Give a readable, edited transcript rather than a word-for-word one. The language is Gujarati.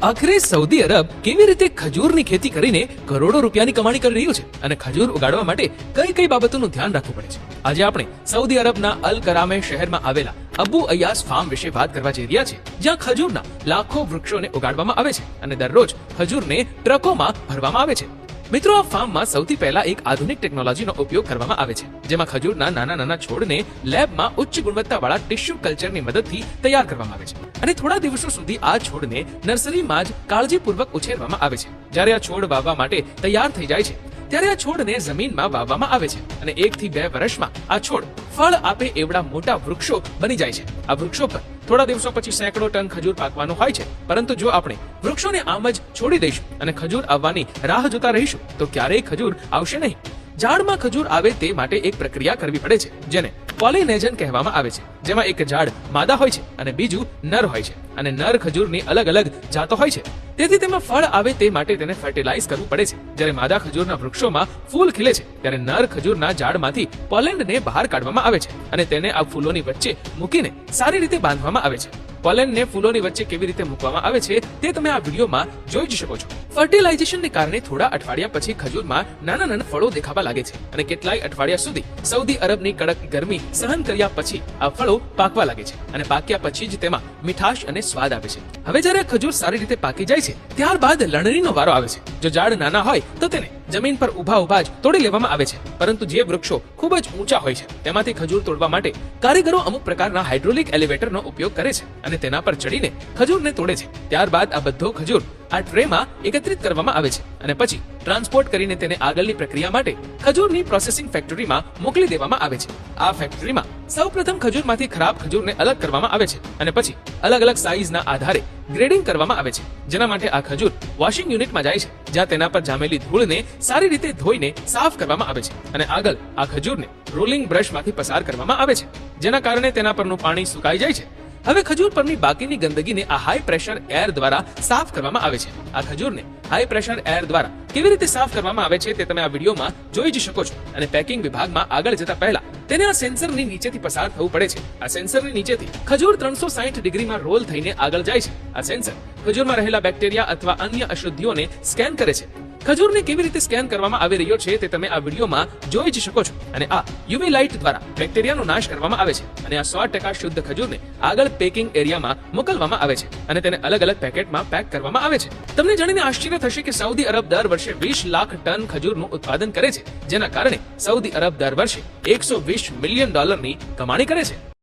આખરે સઉદી અરબ કેવી રીતે ખજૂરની ખેતી કરીને કરોડો રૂપિયાની કમાણી કરી રહ્યું છે અને ખજૂર ઉગાડવા માટે કઈ કઈ બાબતોનું ધ્યાન રાખવું પડે છે? આજે આપણે સઉદી અરબના અલ કરામે શહેરમાં આવેલા અબુ અયાસ ફાર્મ વિશે વાત કરવા જઈ રહ્યા છે, જ્યાં ખજૂરના લાખો વૃક્ષોને ઉગાડવામાં આવે છે અને દરરોજ ખજૂરને ટ્રકોમાં ભરવામાં આવે છે. મિત્રો, આ ફાર્મમાં સૌથી પહેલા એક આધુનિક ટેકનોલોજીનો ઉપયોગ કરવામાં આવે છે, જેમાં ખજૂરના નાના નાના છોડને લેબમાં ઉચ્ચ ગુણવત્તાવાળા ટિશ્યુ કલ્ચરની મદદથી તૈયાર કરવામાં આવે છે અને થોડા દિવસો સુધી આ છોડને નર્સરીમાં જ કાળજીપૂર્વક ઉછેરવામાં આવે છે. જ્યારે આ છોડ વાવવા માટે તૈયાર થઈ જાય છે ત્યારે આ છોડને જમીનમાં વાવવામાં આવે છે અને 1 થી 2 વર્ષમાં આ છોડ ફળ આપે એવડા મોટા વૃક્ષો બની જાય છે. આ વૃક્ષો પર થોડા દિવસો પછી સેંકડો ટન ખજૂર પાકવાનો હોય છે, પરંતુ જો આપણે વૃક્ષોને આમ જ છોડી દઈશું અને ખજૂર આવવાની રાહ જોતા રહીશું તો ક્યારેય ખજૂર આવશે નહીં. ઝાડમાં ખજૂર આવે તે માટે એક પ્રક્રિયા કરવી પડે છે, જેને પોલિનેશન કહેવામાં આવે છે, જેમાં એક ઝાડ માદા હોય છે અને બીજું નર હોય છે અને નર ખજૂરની અલગ અલગ જાતો હોય છે. તેથી તેમાં ફળ આવે તે માટે તેને ફર્ટિલાઇઝ કરવું પડે છે. જ્યારે માદા ખજૂરના વૃક્ષોમાં ફૂલ ખીલે છે ત્યારે નર ખજૂરના ઝાડમાંથી પોલેન્ડને બહાર કાઢવામાં આવે છે અને તેને આ ફૂલોની વચ્ચે મૂકીને સારી રીતે બાંધવામાં આવે છે. પોલેન્ડને ફૂલોની વચ્ચે કેવી રીતે મૂકવામાં આવે છે તે તમે આ વિડીયોમાં જોઈ જ શકો છો. ફર્ટિલાઇઝેશનને કારણે થોડા અઠવાડિયા પછી ખજૂરમાં નાના નાના ફળો દેખાવા લાગે છે અને કેટલાય અઠવાડિયા સુધી સઉદી અરબની કડક ગરમી સહન કર્યા પછી આ ફળો પાકવા લાગે છે અને પાક્યા પછી જ તેમાં મીઠાશ અને સ્વાદ આવે છે. હવે જ્યારે ખજૂર સારી રીતે પાકી જાય છે ત્યારબાદ લણણીનો વારો આવે છે. જો ઝાડ નાના હોય તો તેને જમીન પર ઉભા જ તોડી લેવામાં આવે છે, પરંતુ જે વૃક્ષો ખૂબ જ ઊંચા હોય છે તેમાંથી ખજૂર તોડવા માટે કારીગરો અમુક પ્રકારના હાઇડ્રોલિક એલિવેટરનો ઉપયોગ કરે છે અને તેના પર ચડીને ખજૂરને તોડે છે. ત્યારબાદ આ બધો ખજૂર આ ટ્રેમાં એકત્રિત કરવામાં આવે છે અને પછી ટ્રાન્સપોર્ટ કરીને તેને આગળની પ્રક્રિયા માટે ખજૂરની પ્રોસેસિંગ ફેક્ટરીમાં મોકલી દેવામાં આવે છે. આ ફેક્ટરીમાં સૌપ્રથમ ખજૂરમાંથી ખરાબ ખજૂરને અલગ કરવામાં આવે છે અને પછી અલગ અલગ સાઈઝના આધારે ગ્રેડિંગ કરવામાં આવે છે, જેના માટે આ ખજૂર વોશિંગ યુનિટમાં જાય છે, જ્યાં તેના પર જામેલી ધૂળને સારી રીતે ધોઈને સાફ કરવામાં આવે છે અને આગળ આ ખજૂરને રોલિંગ બ્રશમાંથી પસાર કરવામાં આવે છે, જેના કારણે તેના પરનું પાણી સુકાઈ જાય છે. હવે ખજૂર પરની બાકીની ગંદકીને આ હાઈ પ્રેશર એર દ્વારા સાફ કરવામાં આવે છે. આ ખજૂરને હાઈ પ્રેશર એર દ્વારા કેવી રીતે સાફ કરવામાં આવે છે તે તમે આ વિડીયોમાં જોઈ જ શકો છો. અને પેકિંગ વિભાગમાં આગળ જતા પહેલા તેને આ સેન્સરની નીચેથી પસાર થવું પડે છે. આ સેન્સરની નીચેથી ખજૂર 360 ડિગ્રીમાં રોલ થઈને આગળ જાય છે. આ સેન્સર ખજૂરમાં રહેલા બેક્ટેરિયા અથવા અન્ય અશુદ્ધિઓને સ્કેન કરે છે. ખજૂરને કેવી રીતે સ્કેન કરવામાં આવી રહ્યો છે તે તમે આ વિડીયોમાં જોઈ જ શકો છો. અને આ યુવી લાઇટ દ્વારા બેક્ટેરિયાનો નાશ કરવામાં આવે છે અને આ 100% શુદ્ધ ખજૂરને આગળ પેકિંગ એરિયામાં મોકલવામાં આવે છે અને તેને અલગ અલગ પેકેટમાં પેક કરવામાં આવે છે. તમને જાણીને આશ્ચર્ય થશે કે સઉદી અરબ દર વર્ષે 20 લાખ ટન ખજૂરનું ઉત્પાદન કરે છે, જેના કારણે સઉદી અરબ દર વર્ષે $120 મિલિયન ની કમાણી કરે છે.